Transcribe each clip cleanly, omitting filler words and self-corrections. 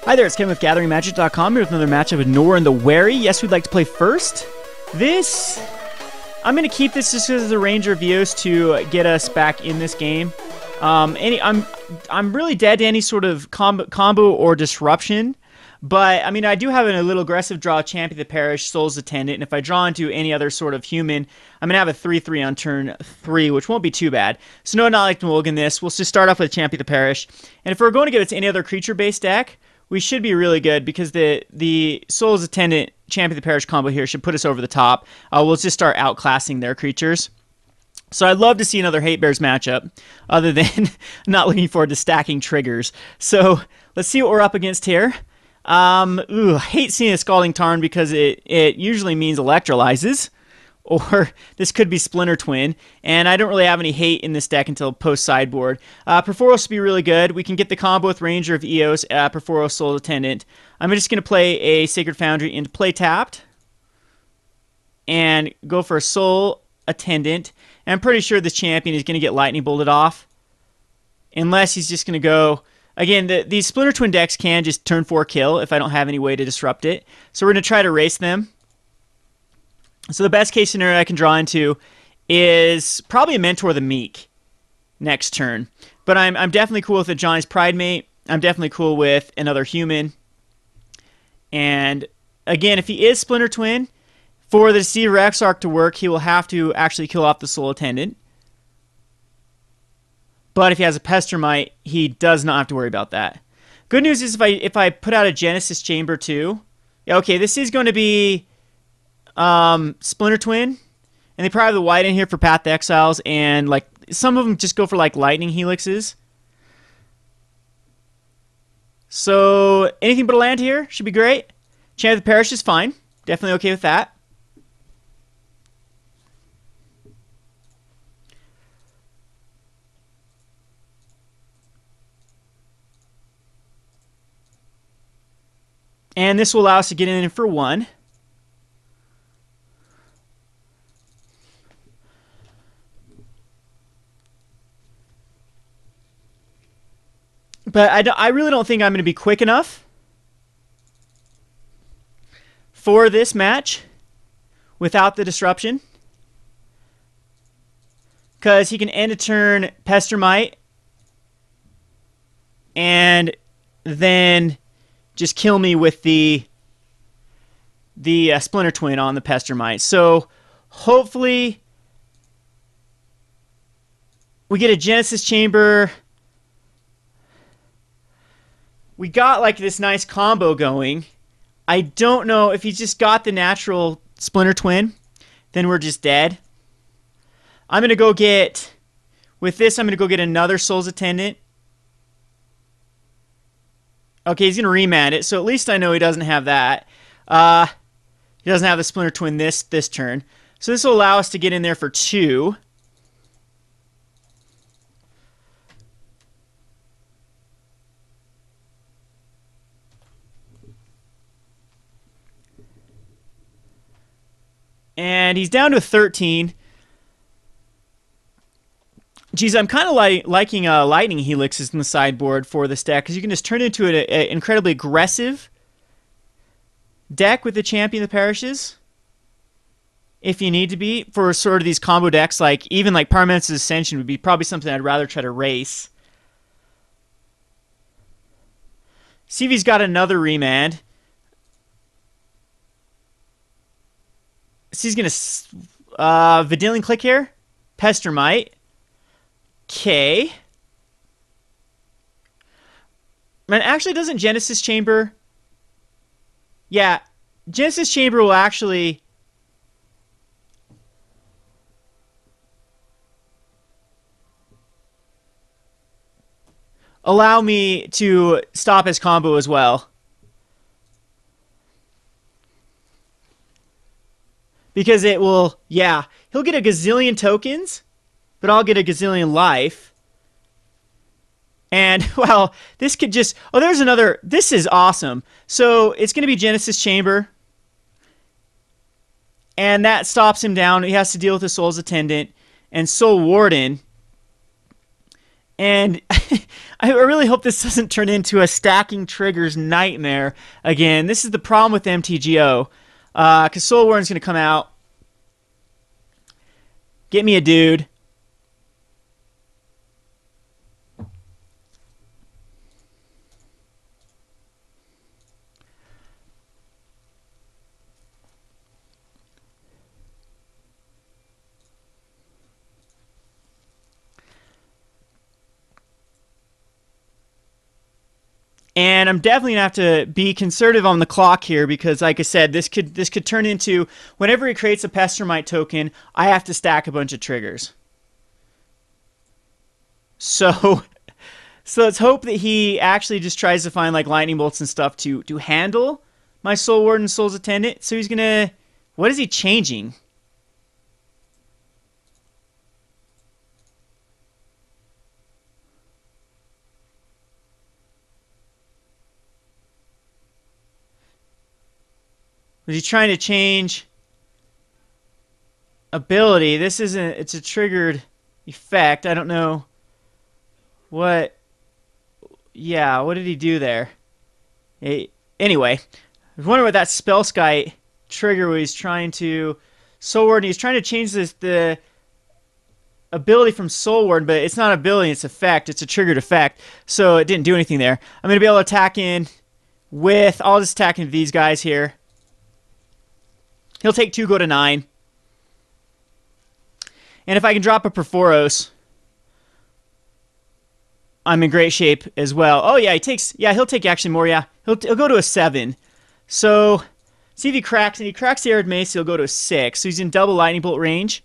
Hi there, it's Ken with GatheringMagic.com here with another matchup with Norin the Wary. Yes, we'd like to play first. I'm going to keep this just as a Ranger of Eos to get us back in this game. I'm really dead to any sort of combo or disruption. But, I mean, I do have a little aggressive draw, Champion of the Parish, Soul's Attendant, and if I draw into any other sort of human, I'm going to have a 3-3 on turn 3, which won't be too bad. So no, not like to mulligan this. We'll just start off with Champion of the Parish. And if we're going to get it to any other creature-based deck, we should be really good because the Soul's Attendant Champion of the Parish combo here should put us over the top. We'll just start outclassing their creatures. So I'd love to see another Hate Bears matchup, other than not looking forward to stacking triggers. So let's see what we're up against here. I hate seeing a Scalding Tarn because it usually means electrolyzes. Or this could be Splinter Twin, and I don't really have any hate in this deck until post-sideboard. Purphoros would be really good. We can get the combo with Ranger of Eos, Purphoros, Soul Attendant. I'm just going to play a Sacred Foundry into play tapped, and go for a Soul Attendant. And I'm pretty sure this champion is going to get Lightning Bolted off, unless he's just going to go... Again, these Splinter Twin decks can just turn 4 kill if I don't have any way to disrupt it. So we're going to try to race them. So the best case scenario I can draw into is probably a Mentor the Meek next turn. But I'm definitely cool with Ajani's Pridemate. I'm definitely cool with another human. And again, if he is Splinter Twin, for the Deceiver Exarch to work, he will have to actually kill off the Soul Attendant. But if he has a Pestermite, he does not have to worry about that. Good news is if I put out a Genesis Chamber too, yeah, okay, this is going to be Splinter Twin, and they probably have the white in here for Path to Exiles, and like some of them just go for like Lightning Helixes. So anything but a land here should be great. Champion of the Parish is fine, definitely okay with that. And this will allow us to get in for 1. But I really don't think I'm going to be quick enough for this match without the disruption. Because he can end a turn Pestermite and then just kill me with the Splinter Twin on the Pestermite. So hopefully we get a Genesis Chamber. We got like this nice combo going. I don't know if he's just got the natural Splinter Twin, then we're just dead. I'm going to go get, with this, I'm going to go get another Soul's Attendant. Okay, he's going to remand it, so at least I know he doesn't have that. He doesn't have the Splinter Twin this turn. So this will allow us to get in there for 2. And he's down to 13. Geez, I'm kind of liking Lightning Helixes in the sideboard for this deck, because you can just turn it into an incredibly aggressive deck with the Champion of the Parishes, if you need to be, for sort of these combo decks. Like even like Pyromancer's Ascension would be probably something I'd rather try to race. See if he's got another remand. So he's going to Vidillion Click here. Pestermite. Okay. Man, actually doesn't Genesis Chamber... Yeah, Genesis Chamber will actually... allow me to stop his combo as well. Because it will, yeah, he'll get a gazillion tokens, but I'll get a gazillion life. And, well, this could just... Oh, there's another... This is awesome. So, it's going to be Genesis Chamber. And that stops him down. He has to deal with the Soul's Attendant. And Soul Warden And I really hope this doesn't turn into a stacking triggers nightmare again. This is the problem with MTGO. Because Soul Warden's going to come out. Get me a dude. And I'm definitely gonna have to be conservative on the clock here because, like I said, this could turn into whenever he creates a Pestermite token, I have to stack a bunch of triggers. So let's hope that he actually just tries to find like lightning bolts and stuff to handle my Soul Warden, Soul's Attendant. So he's gonna, what is he changing? Was he trying to change ability? This isn't, it's a triggered effect. I don't know what, yeah, what did he do there? Anyway, I was wondering what that Spellskite trigger was trying to, Soul Warden, he's trying to change the ability from Soul Warden, but it's not ability, it's effect. It's a triggered effect, so it didn't do anything there. I'm going to be able to attack in with, I'll just attack into these guys here. He'll take 2, go to 9. And if I can drop a Purphoros, I'm in great shape as well. Oh yeah, he'll take actually more, yeah. He'll go to a 7. So, see if he cracks, and he cracks the Arid Mace, he'll go to a 6. So he's in double Lightning Bolt range.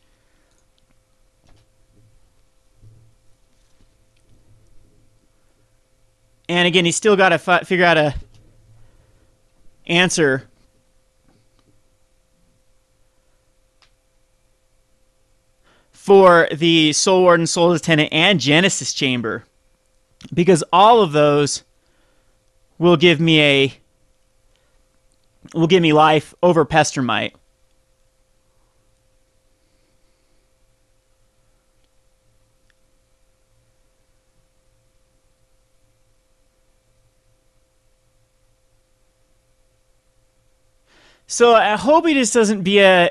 And again, he's still got to figure out a answer for the Soul Warden, Soul's Attendant, and Genesis Chamber, because all of those will give me life over Pestermite. So I hope he just doesn't be a...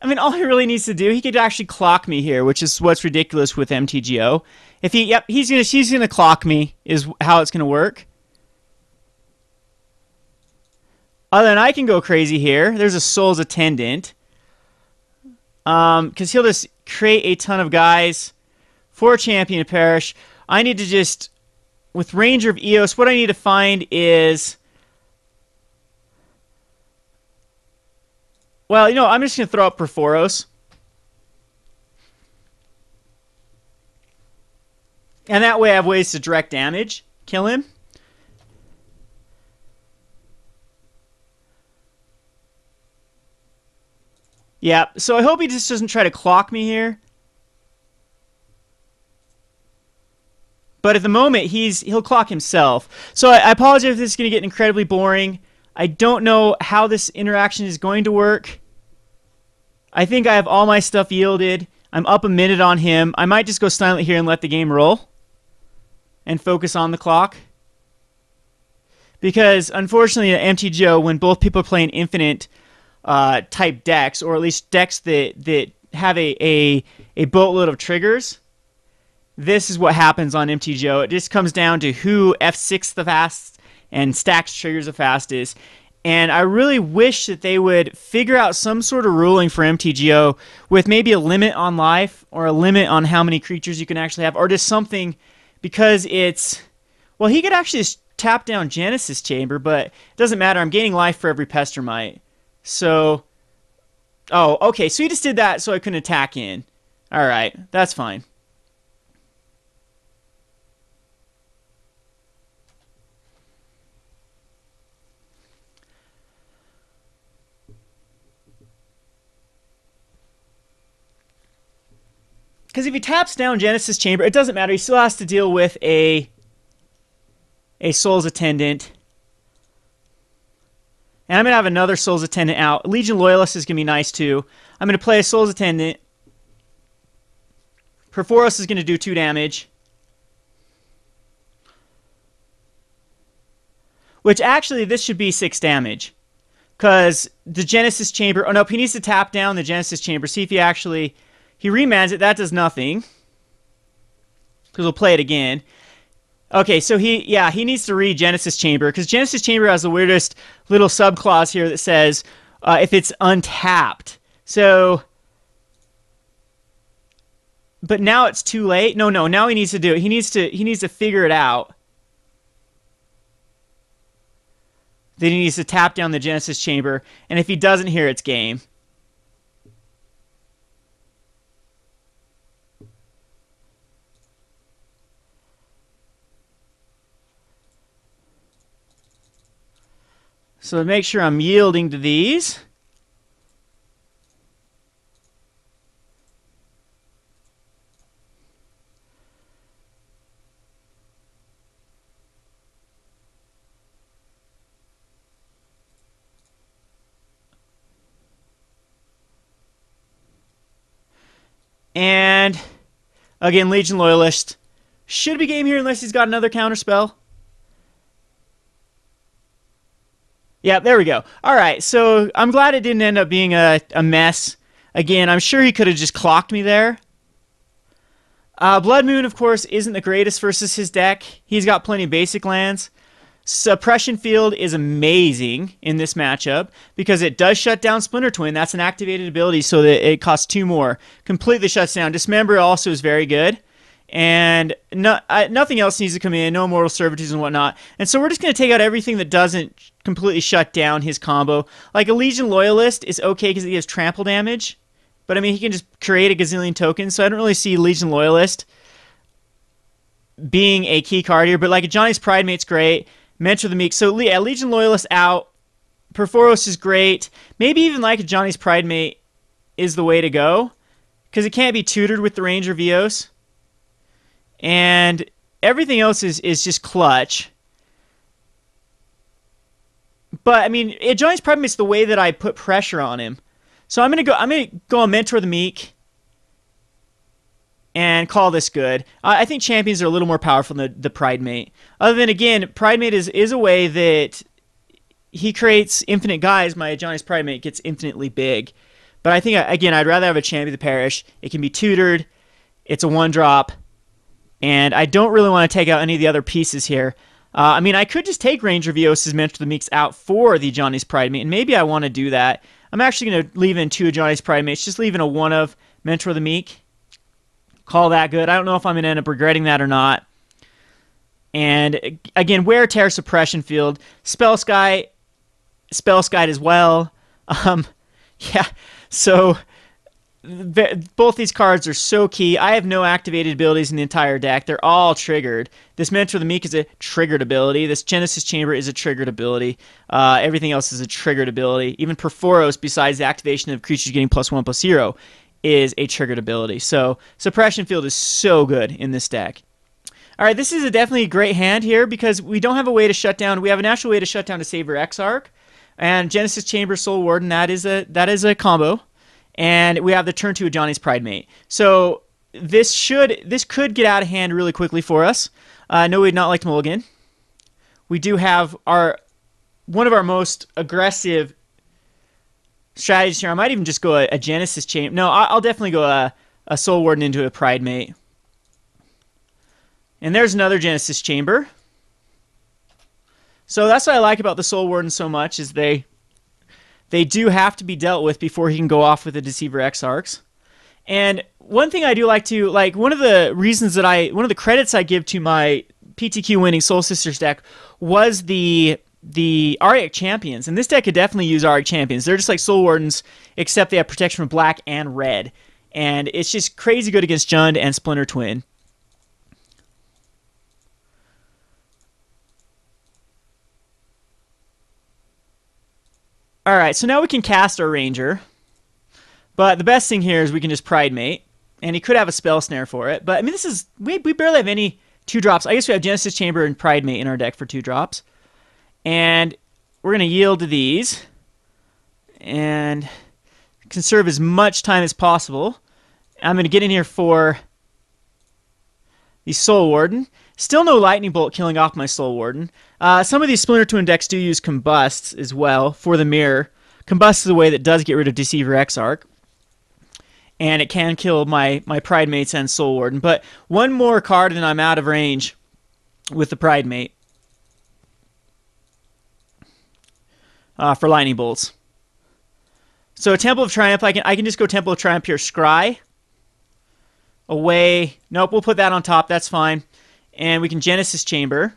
I mean, all he really needs to do, he could actually clock me here, which is what's ridiculous with MTGO. If he, yep, she's gonna clock me is how it's gonna work. Other than I can go crazy here. There's a Soul's Attendant, because he'll just create a ton of guys for Champion of Parish. I need to just, with Ranger of Eos, what I need to find is, well, you know, I'm just going to throw up Purphoros. And that way I have ways to direct damage. Kill him. Yeah, so I hope he just doesn't try to clock me here. But at the moment, he'll clock himself. So I apologize if this is going to get incredibly boring. I don't know how this interaction is going to work. I think I have all my stuff yielded. I'm up a minute on him. I might just go silent here and let the game roll and focus on the clock. Because, unfortunately, at MTGO, when both people are playing infinite type decks, or at least decks that have a boatload of triggers, this is what happens on MTGO. It just comes down to who F6 the fastest and stacks triggers the fastest. And I really wish that they would figure out some sort of ruling for MTGO with maybe a limit on life or a limit on how many creatures you can actually have, or just something, because it's, well, he could actually just tap down Genesis Chamber, but it doesn't matter. I'm gaining life for every Pestermite. So, oh, okay, so he just did that so I couldn't attack in. All right, that's fine. Because if he taps down Genesis Chamber, it doesn't matter. He still has to deal with a Soul's Attendant. And I'm going to have another Soul's Attendant out. Legion Loyalist is going to be nice too. I'm going to play a Soul's Attendant. Purphoros is going to do 2 damage. which actually this should be 6 damage. Because the Genesis Chamber... Oh, no, he needs to tap down the Genesis Chamber. See if he actually... He remans it. That does nothing. Because we'll play it again. Okay, so he needs to read Genesis Chamber. Because Genesis Chamber has the weirdest little subclause here that says if it's untapped. So... But now it's too late. No, now he needs to do it. He needs to figure it out. Then he needs to tap down the Genesis Chamber, and if he doesn't here, it's game. So make sure I'm yielding to these. And, again, Legion Loyalist. Should be game here unless he's got another counterspell. Yeah, there we go. All right, so I'm glad it didn't end up being a mess. Again, I'm sure he could have just clocked me there. Blood Moon, of course, isn't the greatest versus his deck. He's got plenty of basic lands. Suppression Field is amazing in this matchup because it does shut down Splinter Twin. That's an activated ability, so that it costs 2 more. Completely shuts down. Dismember also is very good. And nothing else needs to come in. No Immortal Servitude and whatnot. And so we're just going to take out everything that doesn't completely shut down his combo. Like a Legion Loyalist is okay because he has trample damage. But I mean, he can just create a gazillion tokens. So I don't really see Legion Loyalist being a key card here. But like Ajani's Pridemate's great. Mentor the Meek. So yeah, Legion Loyalist out. Purphoros is great. Maybe even like Ajani's Pridemate is the way to go. Because it can't be tutored with the Ranger of Eos. And everything else is just clutch. But I mean, Ajani's Pridemate's the way that I put pressure on him. So I'm gonna go on Mentor the Meek and call this good. I think champions are a little more powerful than the Pridemate. Other than, again, Pridemate is a way that he creates infinite guys. My Ajani's Pridemate gets infinitely big. But I think, again, I'd rather have a Champion of the Parish. It can be tutored. It's a 1-drop. And I don't really want to take out any of the other pieces here. I mean, I could just take Ranger of Eos' Mentor the Meeks out for the Ajani's Pridemate, and maybe I want to do that. I'm actually going to leave in 2 Ajani's Pridemates, just leaving a 1 of Mentor the Meek. Call that good. I don't know if I'm going to end up regretting that or not. And again, Wear Tear Suppression Field. Spellskite as well. Yeah, so both these cards are so key. I have no activated abilities in the entire deck. They're all triggered. This Mentor the Meek is a triggered ability. This Genesis Chamber is a triggered ability. Everything else is a triggered ability. Even Purphoros, besides the activation of creatures getting +1/+0, is a triggered ability. So Suppression Field is so good in this deck. All right, this is definitely a great hand here because we don't have a way to shut down. We have an actual way to shut down a Saber Exarch, and Genesis Chamber, Soul Warden. That is a combo, and we have the turn 2 Ajani's Pridemate. So this could get out of hand really quickly for us. No, we'd not like to mulligan. We do have one of our most aggressive strategies here. I might even just go a Genesis Chamber. No, I'll definitely go a Soul Warden into a Pridemate. And there's another Genesis Chamber. So that's what I like about the Soul Warden so much, is they do have to be dealt with before he can go off with the Deceiver Exarchs. And one thing I do like to, like, one of the credits I give to my PTQ winning Soul Sisters deck was the Archetype Champions. And this deck could definitely use Archetype Champions. They're just like Soul Wardens, except they have protection from black and red. And it's just crazy good against Jund and Splinter Twin. Alright, so now we can cast our Ranger. But the best thing here is we can just Pridemate. And he could have a Spell Snare for it. But, I mean, this is... We barely have any 2-drops. I guess we have Genesis Chamber and Pridemate in our deck for 2-drops. And we're going to yield to these. And conserve as much time as possible. I'm going to get in here for the Soul Warden. Still no Lightning Bolt killing off my Soul Warden. Some of these Splinter Twin decks do use Combusts as well for the mirror. Combust is a way that does get rid of Deceiver Exarch. And it can kill my Pridemates and Soul Warden. But one more card and I'm out of range with the Pridemate. For Lightning Bolts. So Temple of Triumph, I can just go Temple of Triumph here, Scry. Away. Nope, we'll put that on top, that's fine. And we can Genesis Chamber.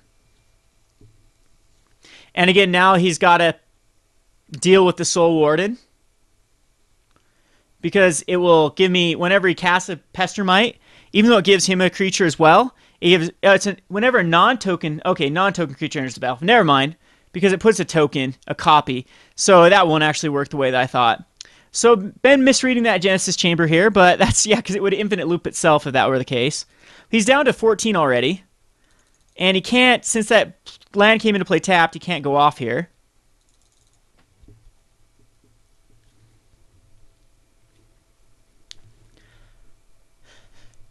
And again, now he's got to deal with the Soul Warden. Because it will give me, whenever he casts a Pestermite, even though it gives him a creature as well, it gives, whenever a non-token creature enters the battlefield. Never mind, because it puts a token, a copy. So that won't actually work the way that I thought. So been misreading that Genesis Chamber here, but that's, yeah, because it would infinite loop itself if that were the case. He's down to 14 already. And he can't, since that land came into play tapped, he can't go off here.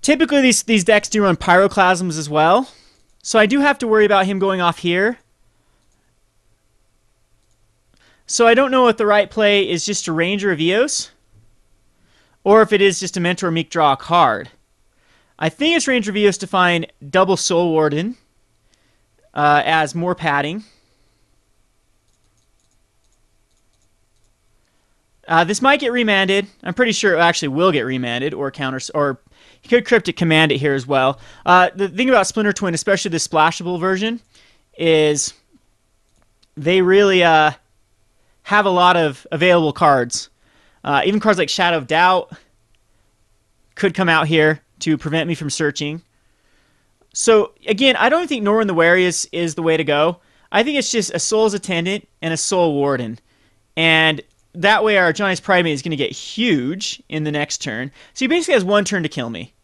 Typically, these decks do run Pyroclasms as well. So I do have to worry about him going off here. So I don't know if the right play is just a Ranger of Eos, or if it is just a Mentor Meek draw a card. I think it's Ranger of Eos to find double Soul Warden as more padding. This might get remanded. I'm pretty sure it actually will get remanded or counters, or he could Cryptic Command it here as well. The thing about Splinter Twin, especially the splashable version, is they really have a lot of available cards. Even cards like Shadow of Doubt could come out here to prevent me from searching. So again, I don't think Norin the Wary is the way to go. I think it's just a Soul's Attendant and a Soul Warden. And that way our Ajani's Pridemate is going to get huge in the next turn. So he basically has one turn to kill me.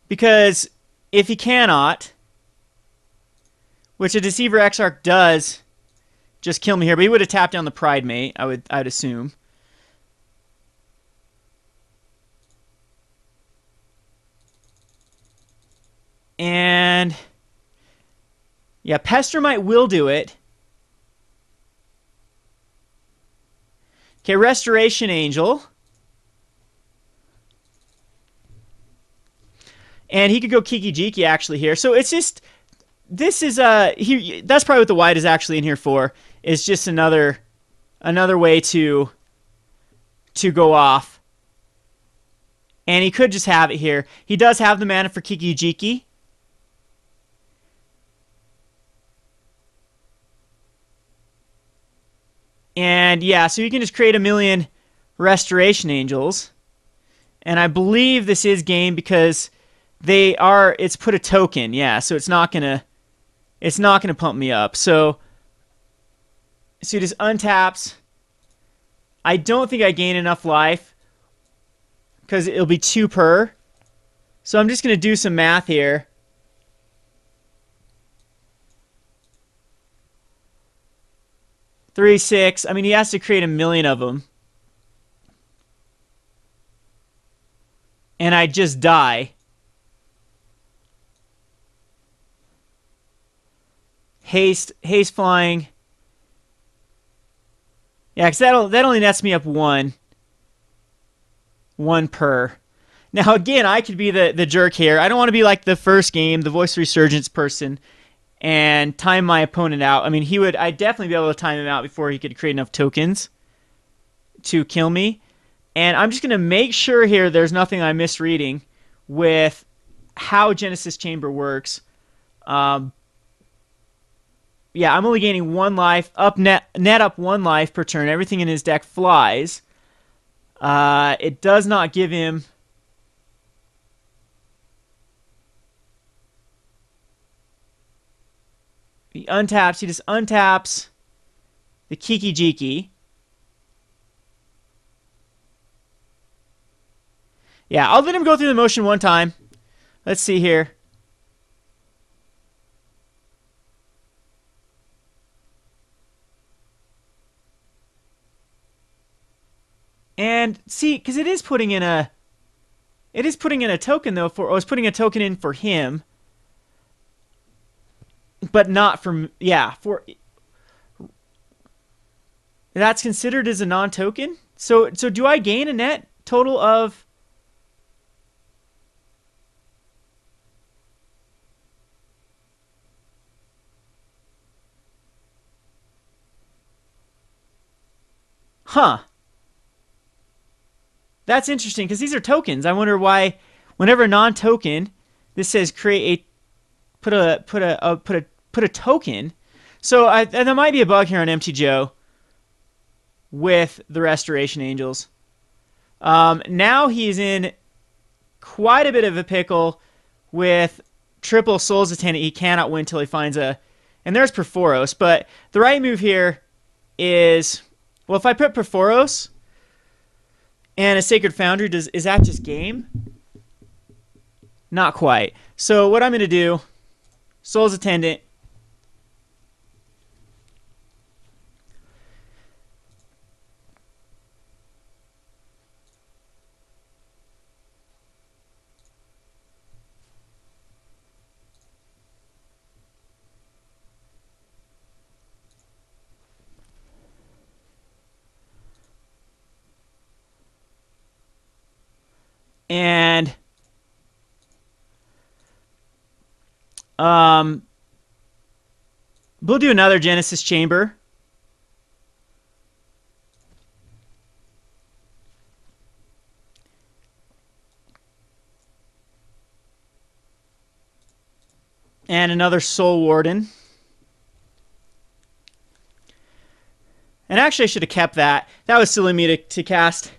Because if he cannot, which a Deceiver Exarch does just kill me here, but he would have tapped down the Pridemate, I'd assume. And yeah, Pestermite will do it. Okay, Restoration Angel. And he could go Kiki Jiki actually here. So it's just, this is that's probably what the white is actually in here for. Is just another way to go off. And he could just have it here. He does have the mana for Kiki Jiki. And yeah, so you can just create a million Restoration Angels. And I believe this is game because it's put a token, yeah, so it's not gonna pump me up. So he just untaps. I don't think I gain enough life because it'll be 2 per. So I'm just gonna do some math here. Three, 6. I mean, he has to create a million of them. And I just die. Haste flying. Yeah, because that only nets me up 1. 1 per. Now, again, I could be the jerk here. I don't want to be like the first game, the Voice Resurgence person, and time my opponent out. I mean, I'd definitely be able to time him out before he could create enough tokens to kill me. And I'm just going to make sure here there's nothing I'm misreading with how Genesis Chamber works. Yeah, I'm only gaining 1 life, net up 1 life per turn. Everything in his deck flies. It does not give him... He untaps, he just untaps the Kiki Jiki. Yeah, I'll let him go through the motion 1 time. Let's see here. And see, because it is putting in a It is putting in a token, though, for... Oh, it's putting a token in for him. But not for... Yeah, for... That's considered as a non-token? So do I gain a net total of... Huh. That's interesting, because these are tokens. I wonder why, whenever a non-token, this says create a... Put a token. So there might be a bug here on MTGO with the Restoration Angels. Now he's in quite a bit of a pickle with triple Souls Attendant. He cannot win till he finds a... And there's Purphoros. But the right move here is... Well, if I put Purphoros and a Sacred Foundry, is that just game? Not quite. So what I'm going to do... Souls Attendant. And we'll do another Genesis Chamber. And another Soul Warden. And actually, I should have kept that. That was silly of me to cast.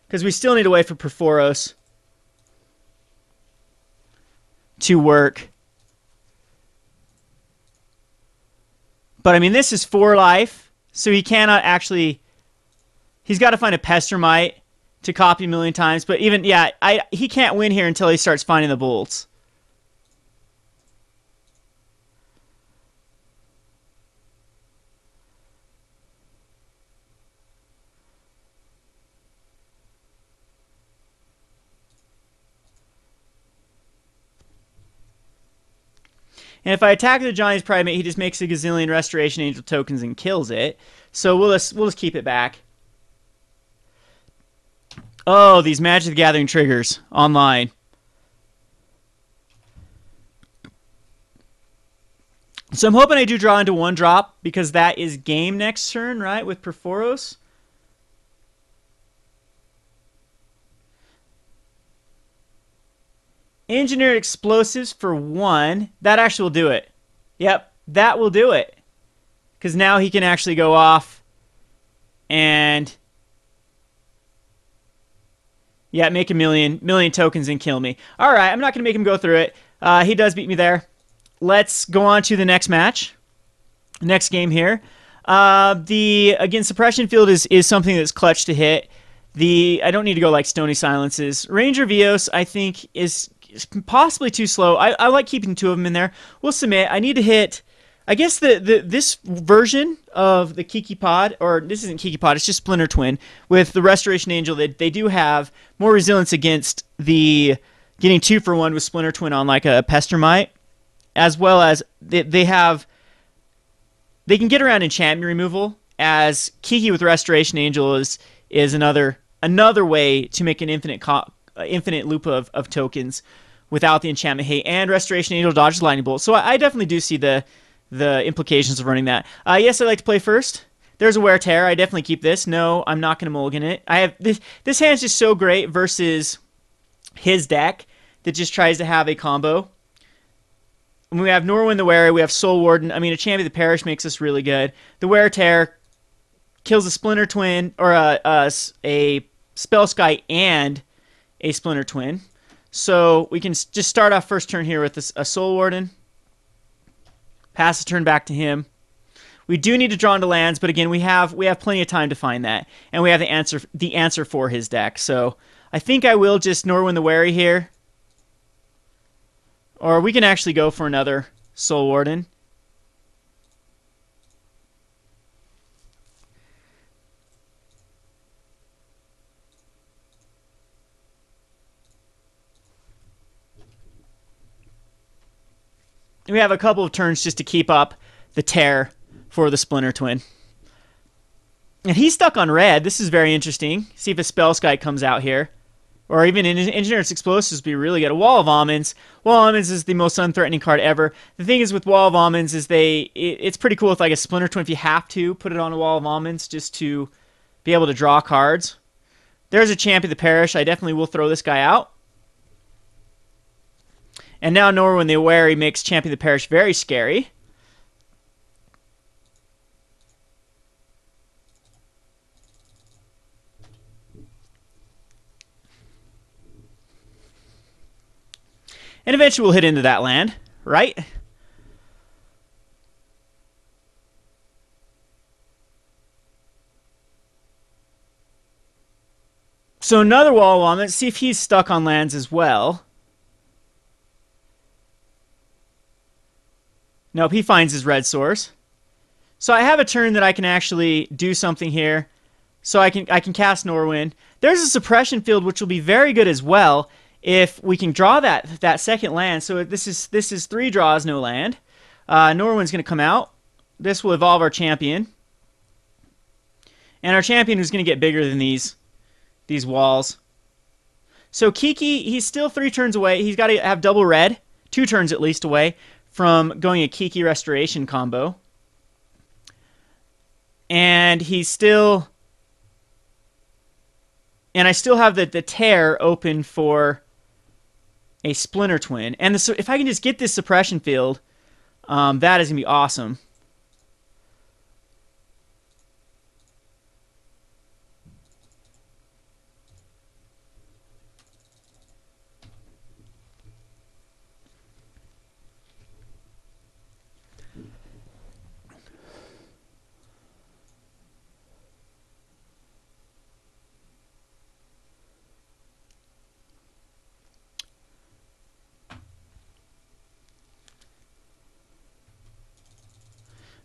Because we still need to wait for Purphoros to work. But, I mean, this is 4 life, so he cannot actually... He's got to find a Pestermite to copy a million times. But even, yeah, he can't win here until he starts finding the bolts. And if I attack the Ajani's Pridemate, he just makes a gazillion Restoration Angel tokens and kills it. So we'll just keep it back. Oh, these Magic the Gathering triggers online. So I'm hoping I do draw into 1-drop, because that is game next turn, right, with Purphoros. Engineered Explosives for 1. That actually will do it. Yep, that will do it. Because now he can actually go off and... Yeah, make a million tokens and kill me. Alright, I'm not going to make him go through it. He does beat me there. Let's go on to the next match. Next game here. Again, Suppression Field is something that's clutch to hit. I don't need to go like Stony Silences. Ranger of Eos, I think, is possibly too slow. I like keeping 2 of them in there. We'll submit. I need to hit... I guess this version of the Kiki Pod, or this isn't Kiki Pod, it's just Splinter Twin, with the Restoration Angel, they do have more resilience against the getting 2 for 1 with Splinter Twin on like a Pestermite, as well as they can get around enchantment removal, as Kiki with Restoration Angel is another way to make an infinite loop of tokens without the enchantment hate, and Restoration Angel dodges Lightning Bolt. So I definitely do see the implications of running that. Yes, I like to play first. There's a Wear Tear. I definitely keep this. No, I'm not going to mulligan it. I have this hand's just so great versus his deck that just tries to have a combo. And we have Norin the Wary. We have Soul Warden. I mean, a Champion of the Parish makes us really good. The Wear Tear kills a Splinter Twin, or a Spell Sky and a Splinter Twin. So we can just start off first turn here with a Soul Warden. Pass the turn back to him. We do need to draw into lands, but again, we have plenty of time to find that, and we have the answer for his deck. So I think I will just Norin the Wary here, or we can actually go for another Soul Warden. we have a couple of turns just to keep up the tear for the Splinter Twin. And he's stuck on red. This is very interesting. See if a Spellskite comes out here. Or even Engineer's Explosives would be really good. A Wall of Almonds. Wall of Almonds is the most unthreatening card ever. The thing is with Wall of Almonds is it's pretty cool with like a Splinter Twin if you have to put it on a Wall of Almonds just to be able to draw cards. There's a Champion of the Parish. I definitely will throw this guy out. And now Norin the Wary makes Champion of the Parish very scary. And eventually we'll hit into that land, right? So another Wall of Almonds. Let's see if he's stuck on lands as well. Nope, he finds his red source. So I have a turn that I can actually do something here. So I can cast Norin. There's a Suppression Field, which will be very good as well if we can draw that second land. So this is 3 draws, no land. Norin's going to come out. This will evolve our champion. And our champion is going to get bigger than these walls. So Kiki, he's still 3 turns away. He's got to have double red, 2 turns at least away from going a Kiki Restoration combo. And he's still... And I still have the tear open for a Splinter Twin. And if I can just get this Suppression Field, that is going to be awesome.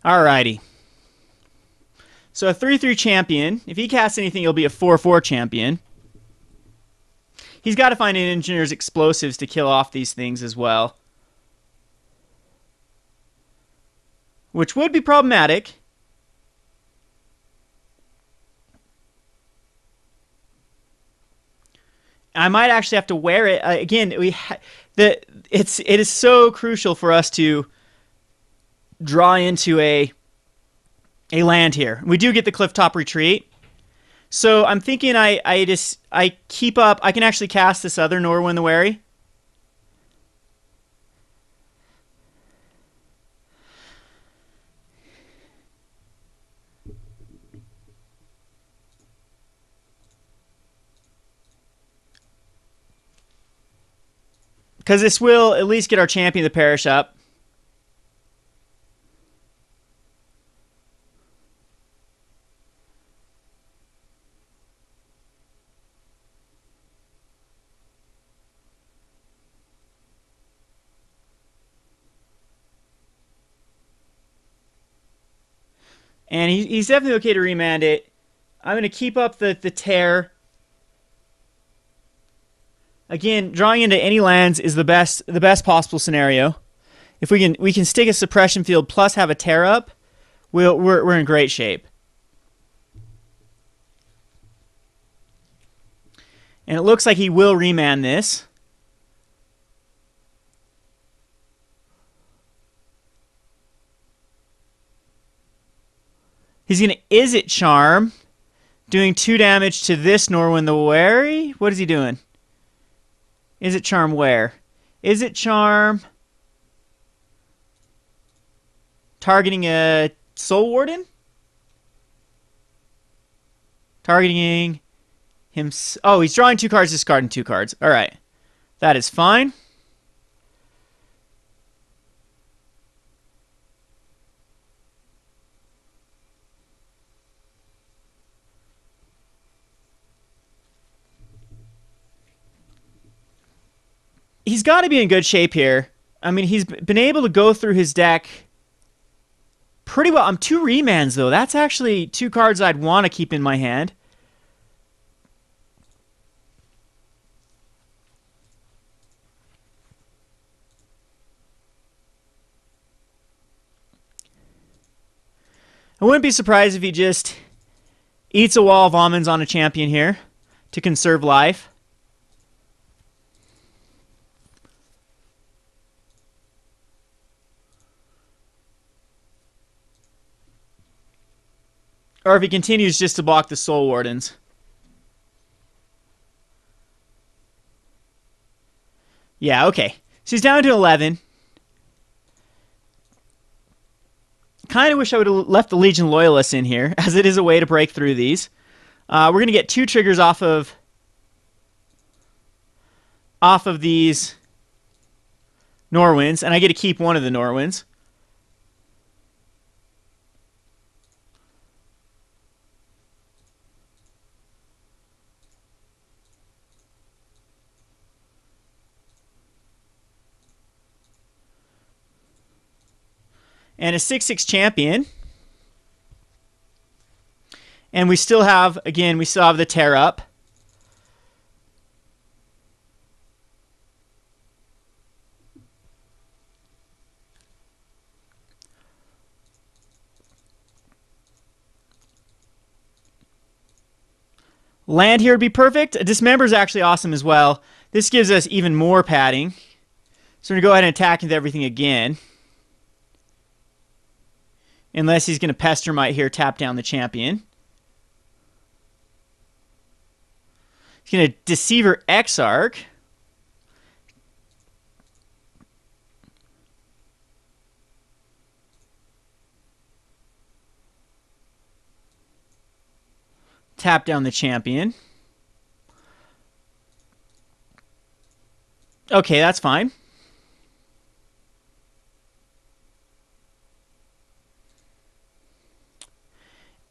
Alrighty. So a 3/3 champion. If he casts anything, he'll be a 4/4 champion. He's got to find an Engineer's Explosives to kill off these things as well. Which would be problematic. I might actually have to wear it. Again, it is so crucial for us to draw into a land here. We do get the Clifftop Retreat. So I'm thinking I keep up. I can actually cast this other Norin the Wary. Because this will at least get our Champion of the Parish up. And he's definitely okay to remand it. I'm going to keep up the tear. Again, drawing into any lands is the best possible scenario. If we can stick a Suppression Field plus have a tear up, we're in great shape. And it looks like he will remand this. He's going to Izzet Charm, doing 2 damage to this Norin the Wary. What is he doing? Izzet Charm where? Izzet Charm targeting a Soul Warden? Targeting him. Oh, he's drawing 2 cards, discarding 2 cards. All right. That is fine. He's got to be in good shape here. I mean, he's been able to go through his deck pretty well. I'm 2 remands, though. That's actually 2 cards I'd want to keep in my hand. I wouldn't be surprised if he just eats a wall of almonds on a champion here to conserve life. Or if he continues just to block the Soul Wardens. Yeah, okay. So he's down to 11. Kind of wish I would have left the Legion Loyalist in here, as it is a way to break through these. We're going to get 2 triggers off of these Norwinds, and I get to keep one of the Norwinds. And a 6/6 champion. And we still have, again, we still have the tear up. Land here would be perfect. A Dismember is actually awesome as well. This gives us even more padding. So we're going to go ahead and attack into everything again. Unless he's going to Pestermite here, tap down the champion. He's going to Deceiver Exarch. Tap down the champion. Okay, that's fine.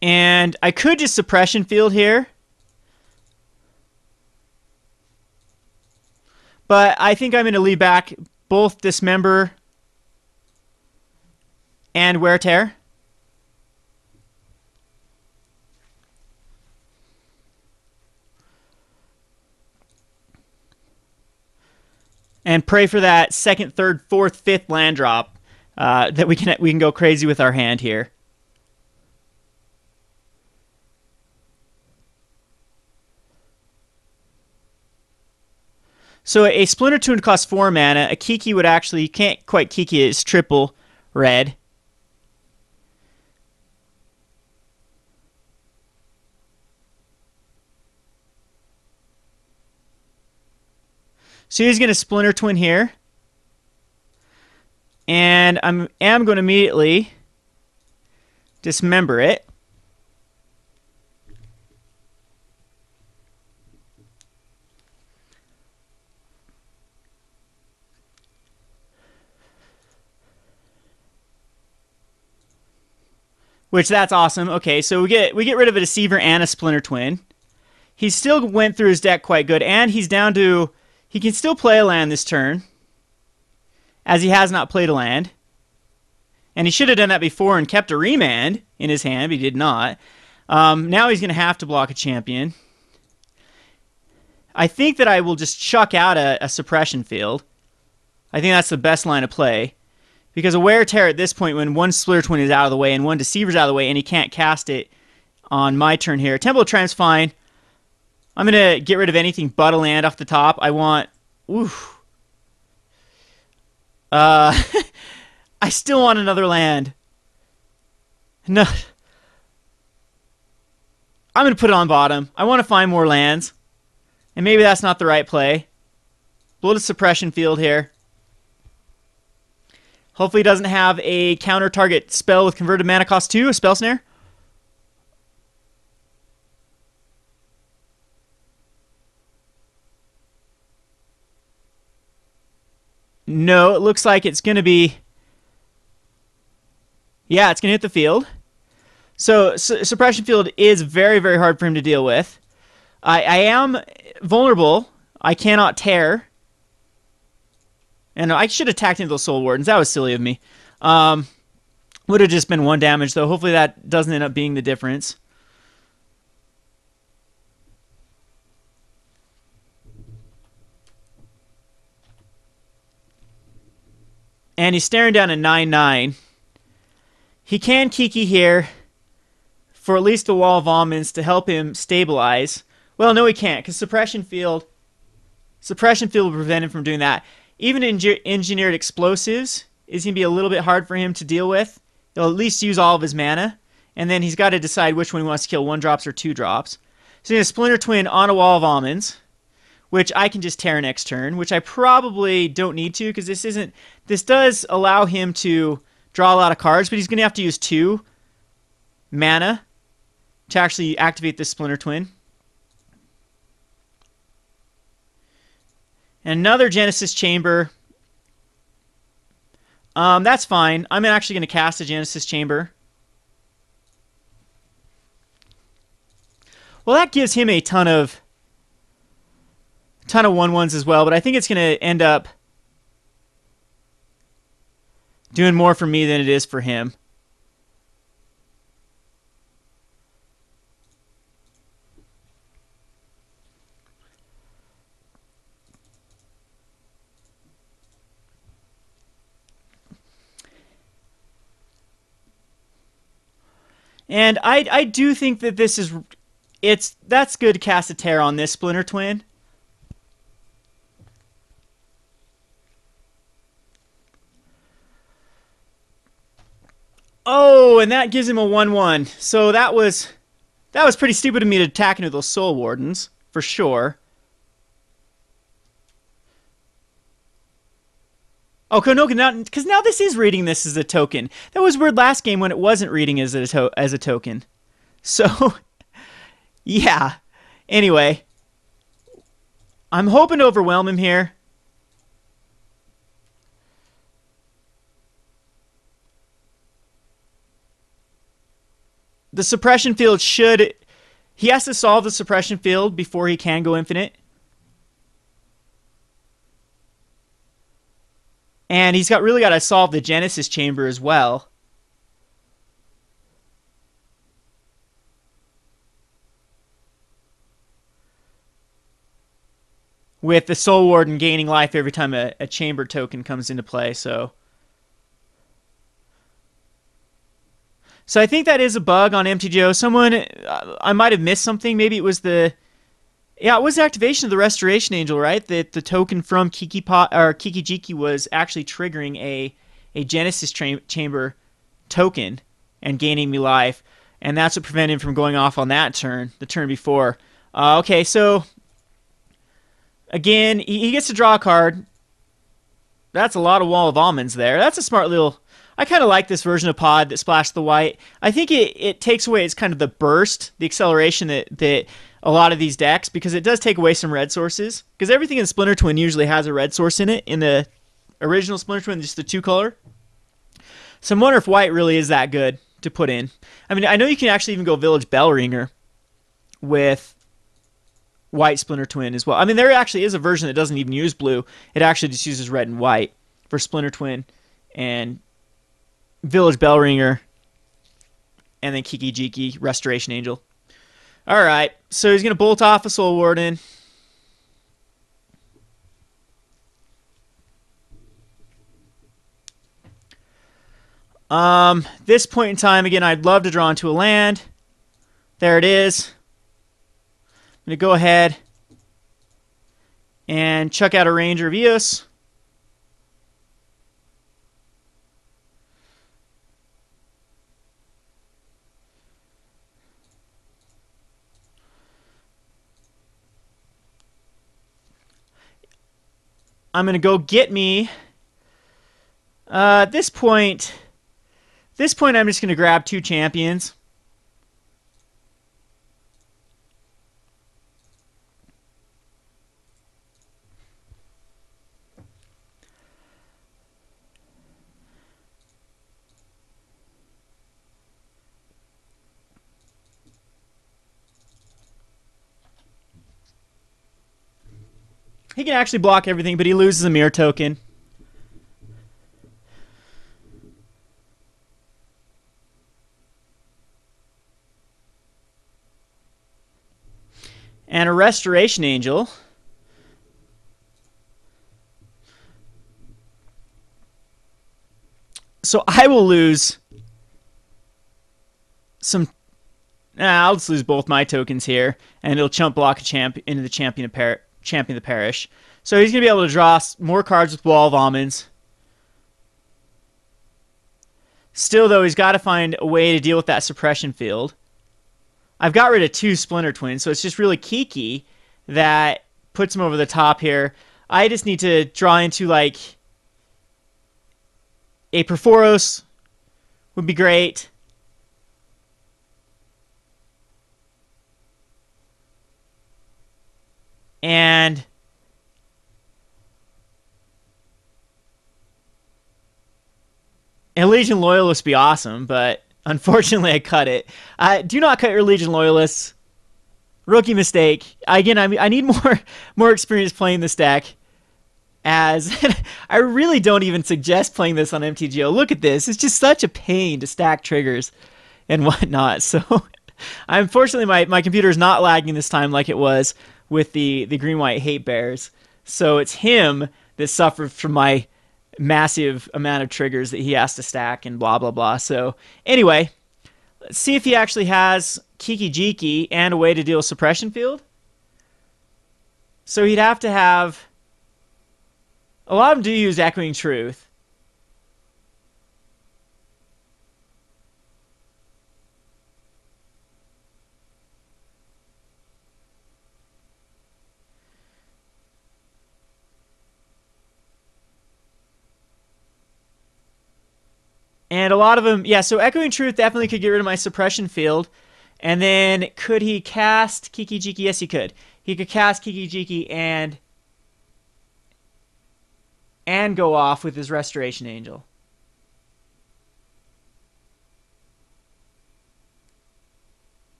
And I could just Suppression Field here. But I think I'm going to leave back both Dismember and Wear Tear. And pray for that second, third, fourth, fifth land drop that we can go crazy with our hand here. So a Splinter Tune costs 4 mana. A Kiki would actually, you can't quite Kiki it, it's triple red. So he's going to Splinter Twin here. And I am going to immediately Dismember it. Which, that's awesome. Okay, so we get rid of a Deceiver and a Splinter Twin. He still went through his deck quite good, and he's down to... He can still play a land this turn, as he has not played a land. And he should have done that before and kept a Remand in his hand, but he did not. Now he's going to have to block a champion. I think that I will just chuck out a Suppression Field. I think that's the best line of play. Because a Wear Tear at this point, when one Splinter Twin is out of the way and one Deceiver's out of the way, and he can't cast it on my turn here. Temple of Triumph's fine. I'm going to get rid of anything but a land off the top. I want... Oof. I still want another land. No. I'm going to put it on bottom. I want to find more lands. And maybe that's not the right play. Blow to Suppression Field here. Hopefully he doesn't have a counter target spell with converted mana cost 2, a Spell Snare. No, it looks like it's going to be... Yeah, it's going to hit the field. So Suppression Field is very, very hard for him to deal with. I am vulnerable. I cannot tear. And I should have attacked into those Soul Wardens. That was silly of me. Would have just been 1 damage, though. Hopefully that doesn't end up being the difference. And he's staring down a 9/9. He can Kiki here. for at least a Wall of Almonds to help him stabilize. Well, no, he can't, because Suppression Field will prevent him from doing that. Even Engineered Explosives is going to be a little bit hard for him to deal with. He'll at least use all of his mana, and then he's got to decide which one he wants to kill, 1-drops or 2-drops. So he's going to Splinter Twin on a Wall of Almonds, which I can just tear next turn, which I probably don't need to, because this does allow him to draw a lot of cards, but he's going to have to use 2 mana to actually activate this Splinter Twin. Another Genesis Chamber. That's fine. I'm actually going to cast a Genesis Chamber. Well, that gives him a ton of 1/1s as well, but I think it's going to end up doing more for me than it is for him. And I do think that that's good to cast a tear on this Splinter Twin. Oh, and that gives him a 1/1. So that was pretty stupid of me to attack into those Soul Wardens, for sure. Oh, because now this is reading this as a token. That was weird last game when it wasn't reading as a token. So, yeah. Anyway, I'm hoping to overwhelm him here. The Suppression Field he has to solve the Suppression Field before he can go infinite. And he's really got to solve the Genesis Chamber as well. With the Soul Warden gaining life every time a chamber token comes into play, so I think that is a bug on MTGO. I might have missed something. Maybe it was it was the activation of the Restoration Angel, right? That the token from Kiki-Jiki was actually triggering a Genesis Chamber token and gaining me life, and that's what prevented him from going off on that turn, the turn before. Okay, so again, he gets to draw a card. That's a lot of Wall of Almonds there. That's a smart little... I kind of like this version of Pod that splashed the white. I think it takes away, it's kind of the burst, the acceleration that a lot of these decks, because it does take away some red sources. Because everything in Splinter Twin usually has a red source in it. In the original Splinter Twin, just the 2-color. So I'm wondering if white really is that good to put in. I mean, I know you can actually even go Village Bellringer with white Splinter Twin as well. I mean, there actually is a version that doesn't even use blue. It actually just uses red and white for Splinter Twin and Village Bellringer, and then Kiki-Jiki, Restoration Angel. Alright, so he's going to bolt off a Soul Warden. This point in time, again, I'd love to draw into a land. There it is. I'm going to go ahead and chuck out a Ranger of Eos. I'm going to go get me... At this point, I'm just going to grab 2 champions. He can actually block everything, but he loses a mirror token. And a Restoration Angel. So I will lose some I'll just lose both my tokens here, and it'll chump block a champ into the Champion of the Parish. So he's going to be able to draw more cards with Wall of Almonds. Still, though, he's got to find a way to deal with that Suppression Field. I've got rid of 2 Splinter Twins, so it's just really Kiki that puts him over the top here. I just need to draw into, like, a Purphoros would be great. And Legion Loyalist would be awesome, but unfortunately I cut it. Do not cut your Legion Loyalists. Rookie mistake. Again, I need more experience playing this deck. As I really don't even suggest playing this on MTGO. Look at this. It's just such a pain to stack triggers and whatnot. So unfortunately my computer is not lagging this time like it was with the green-white hate bears. So it's him that suffered from my massive amount of triggers that he has to stack and blah, blah, blah. So anyway, let's see if he actually has Kiki Jiki and a way to deal with Suppression Field. So he'd have to have... A lot of them do use Echoing Truth. And a lot of them, yeah, so Echoing Truth definitely could get rid of my Suppression Field. And then could he cast Kiki Jiki? Yes, he could. He could cast Kiki Jiki and go off with his Restoration Angel.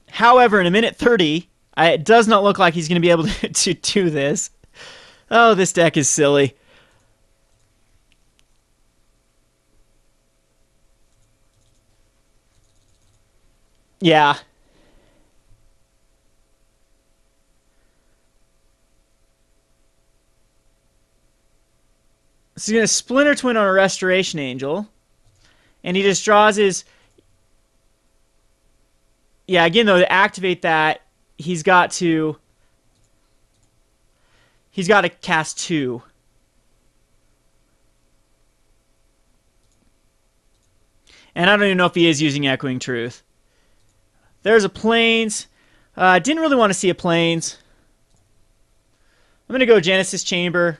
However, in a minute 30, it does not look like he's going to be able to do this. Oh, this deck is silly. Yeah. So he's going to Splinter Twin on a Restoration Angel. And he just draws his... Yeah, again, though, to activate that, he's got to cast 2. And I don't even know if he is using Echoing Truth. There's a Plains. Didn't really want to see a Plains. I'm going to go Genesis Chamber.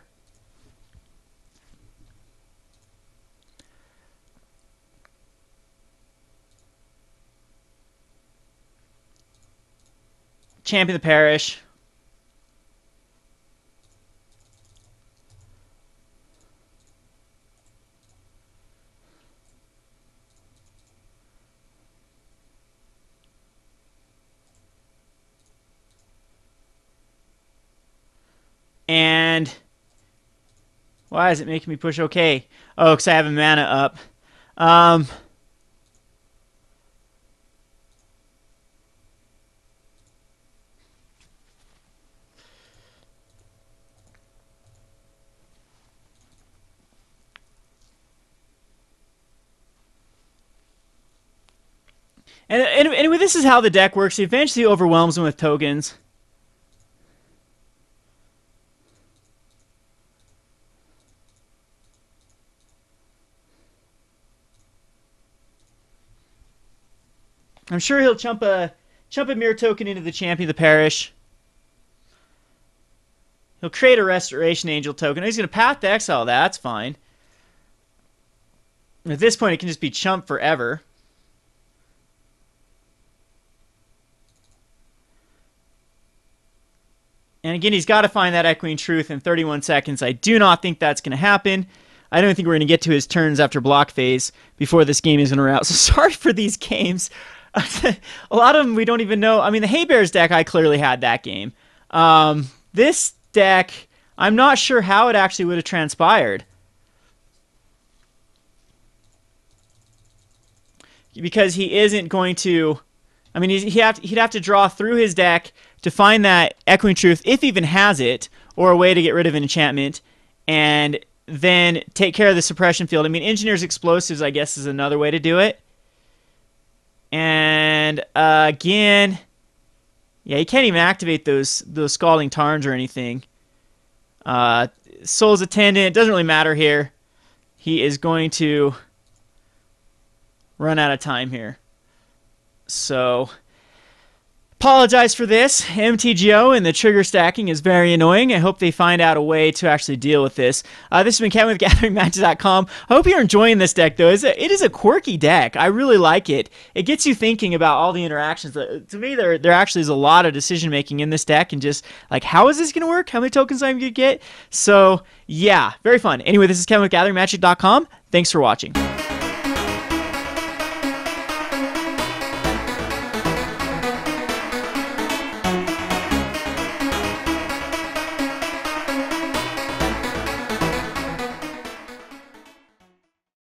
Champion of the Parish. And why is it making me push OK? Oh, because I have a mana up. And anyway, this is how the deck works. He eventually overwhelms him with tokens. I'm sure he'll chump a mirror token into the Champion of the Parish. He'll create a Restoration Angel token. He's going to path to exile that. That's fine. At this point, it can just be chump forever. And again, he's got to find that Echoing Truth in 31 seconds. I do not think that's going to happen. I don't think we're going to get to his turns after block phase before this game is in or out. So sorry for these games. A lot of them we don't even know. I mean, the Hay Bears deck, I clearly had that game. This deck, I'm not sure how it actually would have transpired. Because he isn't going to... I mean, he'd have to draw through his deck to find that Echoing Truth, if he even has it, or a way to get rid of an enchantment. And then take care of the Suppression Field. I mean, Engineer's Explosives, I guess, is another way to do it. And again, yeah, you can't even activate those Scalding Tarns or anything. Soul's Attendant, doesn't really matter here. He is going to run out of time here. So, apologize for this. MTGO and the trigger stacking is very annoying. I hope they find out a way to actually deal with this. This has been Kevin with GatheringMagic.com. I hope you're enjoying this deck, though. It is a quirky deck. I really like it. It gets you thinking about all the interactions. To me, there actually is a lot of decision-making in this deck, and just, like, how is this going to work? How many tokens am I going to get? So, yeah, very fun. Anyway, this is Kevin with GatheringMagic.com. Thanks for watching.